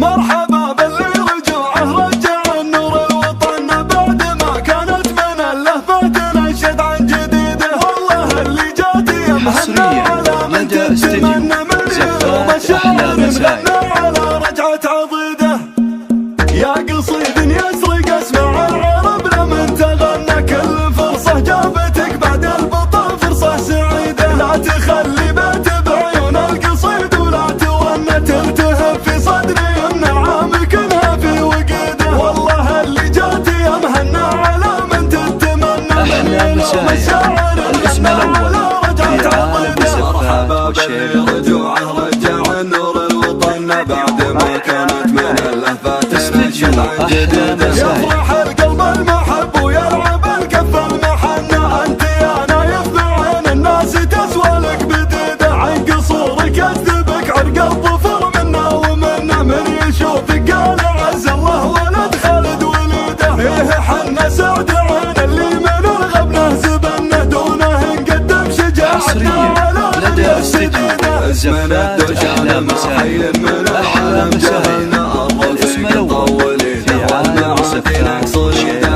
مرحبا باللي رجوعه رجع النور الوطن بعد ما كانت من اللهفة تنشد عن جديده. والله اللي جاتي مهنا على من تتمنى مليون مشاعر مغنى على رجعة عضيده. يا قصيد يسرق اسمع العرب لمن تغنى كل فرصة جابتك بعد البطل فرصة سعيدة. لا تخلي بيت بعيون القصيد ولا تونى تلتهب في صدري النعام كلها في وقيده. والله اللي جاتي مهنا على من تتمنى مليون مشاعر مغنى على رجعة عضيده. مرحبا باللي رجوعه رجع النور الوطن بعد ما كانت من اللهفة تنشد عن جديده. يفرح القلب المحب ويلعب الكف المحنة. انت يا نايف بعين الناس تسوى لك بديده. عن قصورك يكذبك عرق الظفر منا ومنا. من يشوفك قال عز الله ولد خالد وليده. ايه حنا سعد عين اللي من الغبنه زبنه. دونه نقدم شجاعتنا على الدنيا الشديده. اسمنا الدجال محين من العالم جهلنا. الرفيق طولي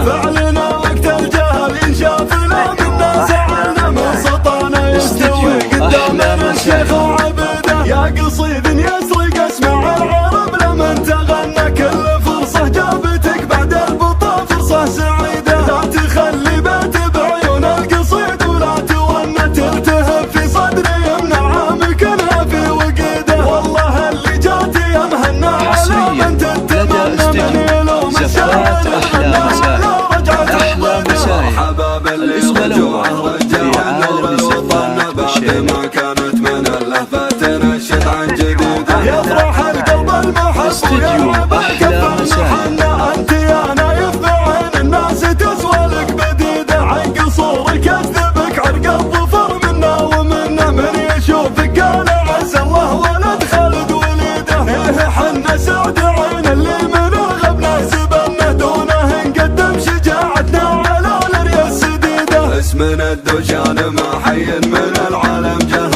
فعلنا وقت الجهل ينشافنا منا. زعلنا من سطانا يستوي قدامنا الشيخ وعبده. يا قصيد يسرق اسمع العرب لمن تغنى كل فرصة جابتك بعد البطل فرصة سعيدة. لا تخلي بيت بعيون القصيد ولا تونى تلتهب في صدري النعام كلها في وقيده. والله اللي جاتي مهنا على من تتمنى مليون مشاعر الاسم الأول في عالم الزفات بعد ما كانت من اللهفة تنشد عن جديده. يفرح القلب المحب ويلعب الكف المحنة. انت يا نايف بعين الناس تسوى لك بديده. عن قصورك يكذبك عرق الظفر منا ومنا. من يشوفك قال عز الله ولد خالد وليده. ايه حنا سعد عين اللي من الغبنه زبنه. دونه نقدم شجاعتنا على الريا السديده. اسمنا الدجال محين من العالم جهل